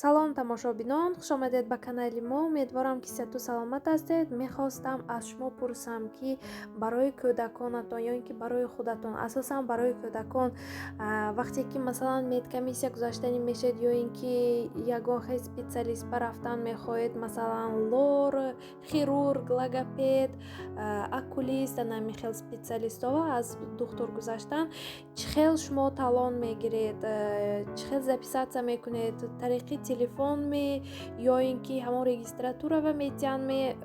салом тамошобинон, хушомадед ба канали мо. Умедворам ки сиҳату саломат ҳастед. Мехостам аз шумо пурсам ки барои кӯдаконатон ё ин ки барои худатон, асосан барои кӯдакон, вақте ки масалан медкомиссия гузаштанӣ мешавед ё ин ки ягон хел специалист ба рафтан мехоҳед, масалан лор, хирург, логопед, окулист, нами хел специалистова аз духтур гузаштан чӣ хел шумо талон мегиред, чӣ хел записатсия мекунед, тариқи телефон ё ин ки ҳамон регистратурава метиҳанд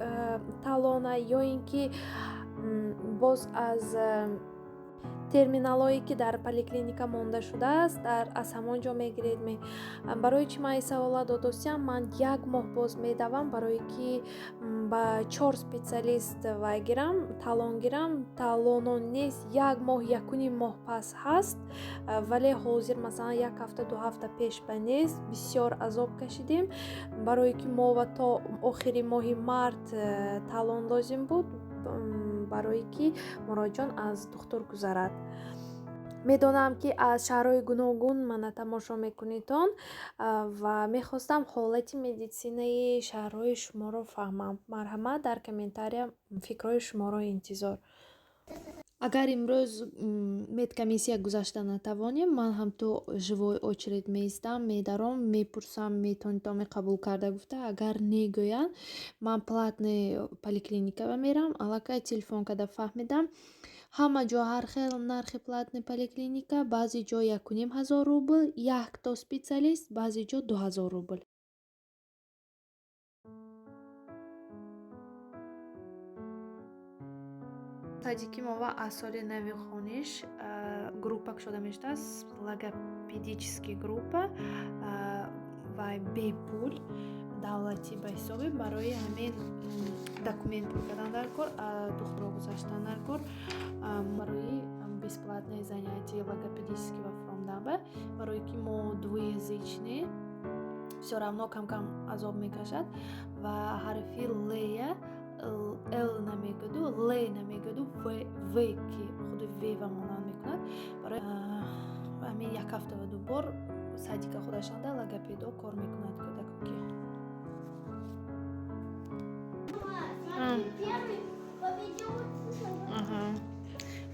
талона ё ин ки боз аз терминалое ки дар поликлиника монда шудааст аз ҳамон ҷо мегиред. Барои чӣ ман ин савола додостиам, ман як моҳ боз медавам барое ки ба 4 специалист вай гирам, талон гирам. Талоно нест, як моҳ, якуним моҳ пас ҳаст, вале ҳозир масалан як ҳафта 2 ҳафта пеш ба нест. Бисёр азоб кашидем, барое ки мо ва то охири моҳи март талон лозим буд, барое ки муроҷион аз духтур гузарад. медонам ки аз шаҳрҳои гуногун мана тамошо мекунедон ва мехостам ҳолати медисинаи шаҳрҳои шуморо фаҳмам. марҳамат, дар комментария фикрҳои шуморо интизор. агар имрӯз медкомиссия гузашта натавонем, ман ҳам то живой очередь меистам, медаром, мепурсам метавонед омад қабул карда гуфта. агар негӯянд, ман платный поликлиникава мерам, аллакай телефон карда фаҳмидам. ҳама ҷо ҳар хел нархи платный поликлиника, баъзе ҷо 1500 рубл, якто специалист, баъзе ҷо 2000 рубл. таҷикимова аз соли нави хониш группа кушода мештааст, логопедический группа ва бепул давлатӣ ба ҳисоби барои ҳамин документ пур кардан дар кор, духтуро гузаштан дар кор, барои бесплатные занятия логопедического фрондаба, барое ки мо двуязычне, всё равно кам-кам азоб мекашад ва ҳарфи лея л намегӯду, ле намегӯду, в ки худи вева монанд мекунад. барои ҳамин як ҳафтава 2 бор садика худашанда логопедо кор мекунад кӯдакоки.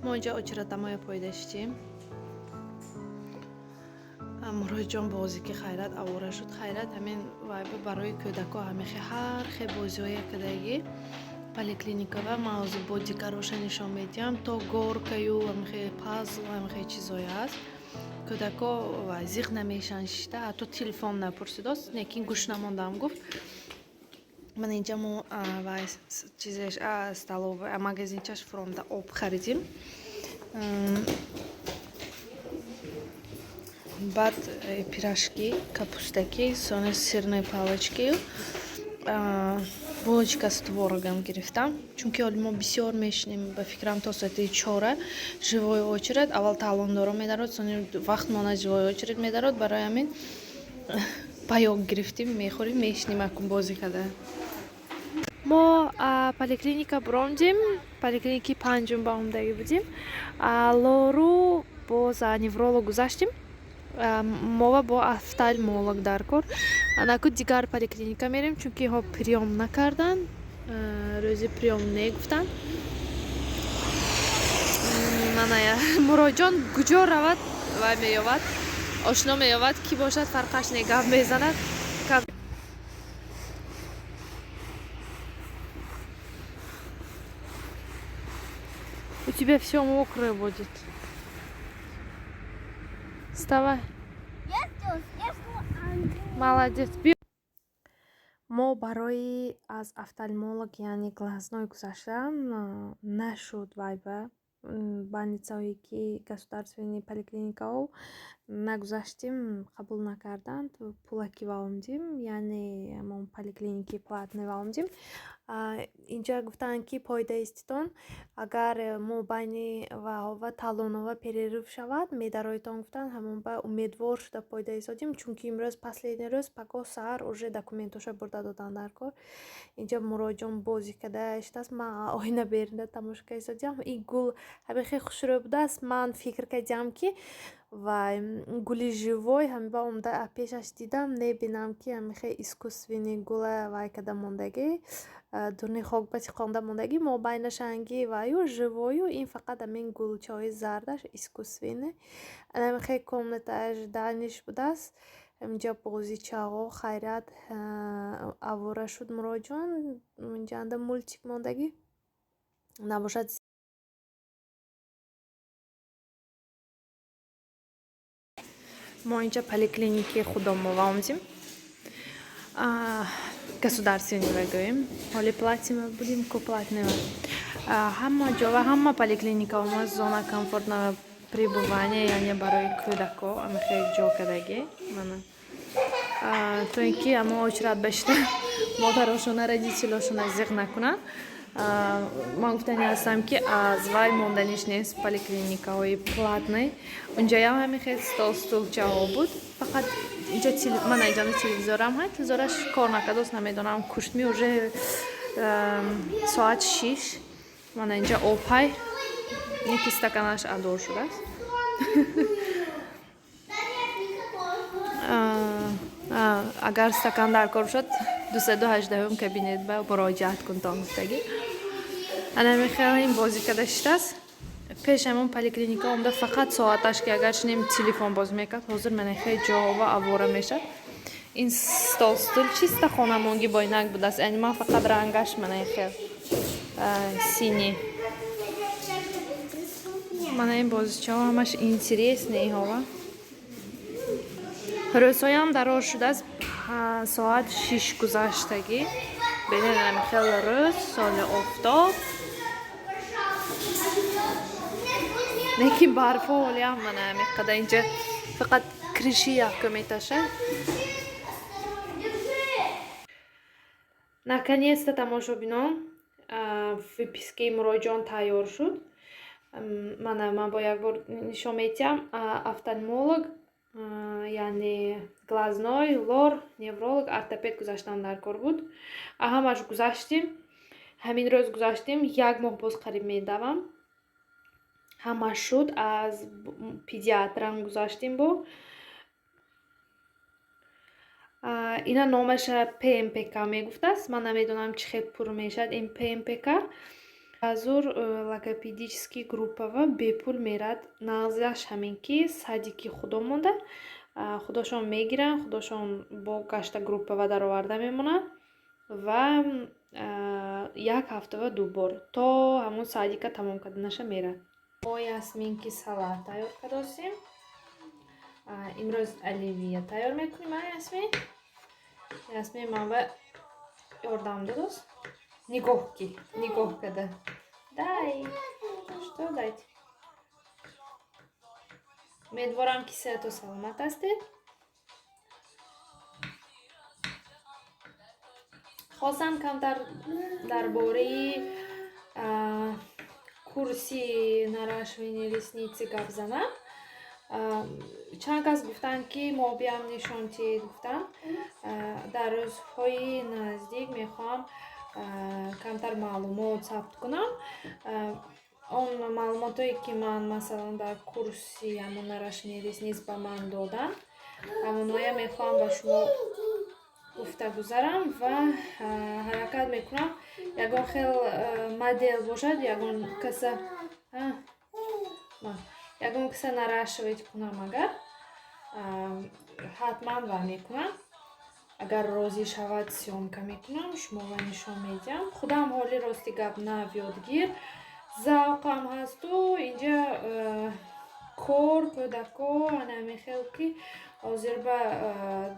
мо инҷа очередамоя пойда шидем. муроҷион бозӣ ки хайрат авора шуд. хайрат ҳамин вайба барои кӯдако ҳамихе ҳар хел бозиҳоя кадагӣ поликлиникава мавзу бо дикароша нишон медиҳам, то горкаю ҳамихе пазл ҳамихе чизоя ҳаст. кӯдако вай зиқ намешан шида, ҳатто телефон напурсидост, лекин гӯш намондам гуфт. ман инҷа мо вай чизеш столовая магазинчаш фронта об харидим. баъд пирожки, капустаки, сони сирной палочки, булочка с творогом гирифтам, чунки ҳоли мо бисёр мешинем. ба фикрам то соати 4 живой очередь, аввал талондоро медарод, сони вақт монад живой очередь медарод. барои ҳамин паёк гирифтим, мехӯрим, мешинем акун бозӣ када. мо поликлиника буромдим, поликлиники 5 ба омдагӣ будим. лору боз невролог гузаштим, мова бо офтальмолог дар кор. анаку дигар поликлиника мерем, чунки ҳо приём накардан, рӯзи приём негуфтанд. маная муроҷион куҷо равад вай меёвад, ошно меёвад, ки бошад фарқаш не гап мезанад. У тебя все мокрое будет. Вставай. Молодец. мо барои аз офтальмолог яъне глазной гузаштан нашуд вайба больницаҳое ки государственный поликлиникаҳо нагузаштим, қабул накарданд. пулаки ва омдим, яъне ҳамон поликлиники платный ва омдим. инҷа гуфтанд ки пойдаиститон агар мо байни ва талонова перерив шавад, медароитон гуфтанд ҳамон ба умедвор шуда пойда истодим, чунки имрӯз последний рӯз пагоҳ саҳар уже документоша бурда додан дар кор. инҷа муроҷион бозӣ када иштааст, ман оина беринда тамошо карда истодиам. ин гул ҳамихе хушрӯ будааст. ман фикр кардиам ки ва гули живой ҳамба умда пешаш дидам мебинам ки ҳами хе искусвини гула вай када мондагӣ дурни хокбати қонда мондагӣ мобайнашанги ваю живою ин фақат амин гулчаҳои зардаш искусвини анами хе комнатааш даниш будааст инҷа бозичаҳо хайрат авора шуд муроҷон инҷа анда мультик мондагӣ набошад. Мо инҷа поликлиникаи Худомова омадем. Государственный гӯем. Ҳоли платим будем, ко платнем. Ҳама ҷо ва ҳама поликлиникаҳо мо зона комфортного пребывания, яъне барои кӯдако ама хеле ҷо кадаги мана. То ин ки ама очрат башида модарошона родителошона зиқ накунад. Ман гуфтани ҳастам ки аз вай монданиш нест поликлиникаҳои платный. Унҷаям ҳами хел столчаҳо буд. Фақат инҷа мана инҷа телевизорам ҳай, телевизораш кор накардост, намедонам куштми уже соат 6. Мана инҷа об ҳай. Яки стаканаш адор шудааст. Агар стакан дар кор шуд 218 кабинет ба муроҷиат кун то гуфтагӣ. Анами хеле ин бозӣ када шудааст. Пеш ҳамон поликлиника омда фақат соаташ ки агар шинем телефон боз мекард. Ҳозир мана хеле ҷоҳова авора мешад. Ин стол чиста хонамонги бо инак будааст. Яъни ман фақат рангаш мана хеле синий. Мана ин бозичаҳо ҳамаш интереснеҳова. Рӯзҳоям дароз шудааст. Соат 6 гузаштагӣ. Бинем хеле рӯз, соли офтоб. Лекин барфҳо ҳолиам мана меқада инҷа фақат криши яхко меташад. Наконец-то тамошобинон выпискаи муроҷиён тайёр шуд. Ман бо як бор нишон медиҳам. Офтальмолог, яъне глазной, лор, невролог, ортопед гузаштан дар кор буд. Ҳамаш гузаштим. Ҳамин рӯз гузаштим. Як моҳ боз қариб медавам. Ҳамаш шуд. Аз педиатрам гузаштим бо. Ина номаша ПМПК мегуфтааст. Ман намедонам чӣ хел пур мешад ин ПМПК. Азур логопедический группава бепул мерад. Нағзаш ҳамин ки садики худо монда. Худошон мегиранд, худошон бо гашта группава дароварда мемонанд ва як ҳафтава 2 бор то ҳамон садика тамом карданаша мерад. Мо ясминки салат тайёр кардостем. Имрӯз оливия тайёр мекунем. Ясмин ман ва ёрдам додост. Нигоҳ када. Дай. Что дать? Медворам ки сеҳату саломат ҳастед. Хостам камтар дар бораи курси наращивания ресницы гап занам. Чанд кас гуфтанд ки мо биям нишон тиҳед гуфтанд. Дар рӯзҳои наздик мехоҳам камтар маълумот сабт кунам. Он маълумотое ки ман масалан дар курси ҳамон наращивания ресниц ба ман доданд, ҳамоноя мехоҳам ба шумо гуфта гузарам ва ҳаракат мекунам ягон хел модел бошад, ягон каса наращивать кунам, агар ҳатман ва мекунам. Агар розӣ шавад сёмка мекунам, шуморо нишон медиҳам. Худам ҳоли рости гап нав ёдгир завқам ҳасту инҷа кор кӯдако ҳанами хел ки ҳозир ба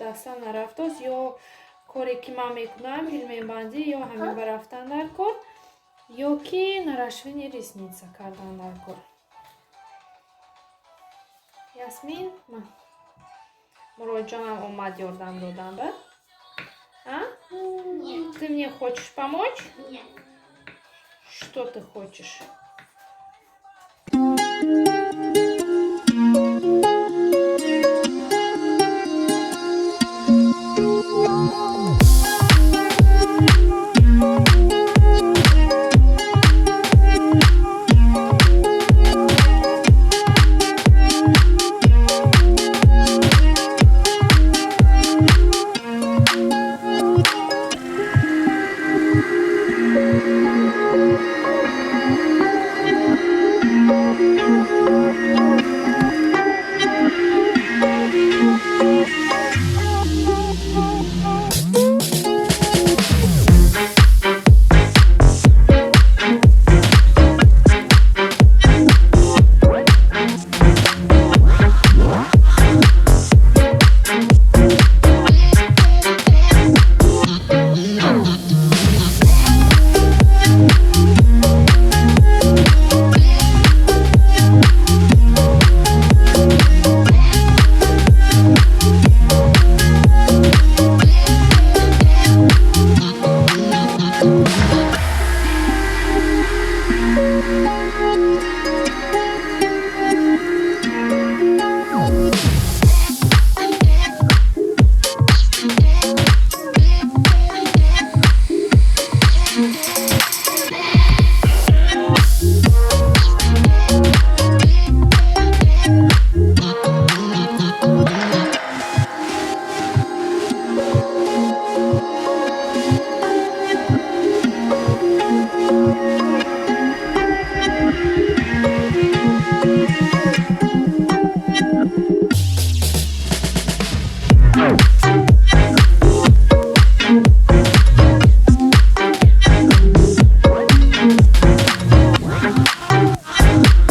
дастам нарафтост. Ё коре ки ман мекунам пилменбандӣ, ё ҳамин ба рафтан дар кор, ё ки наращивания ресница кардан дар кор. Ясмин, муроҷиёнам омад ёрдам додан ба. Ты мне хочешь помочь? Нет. Что ты хочешь?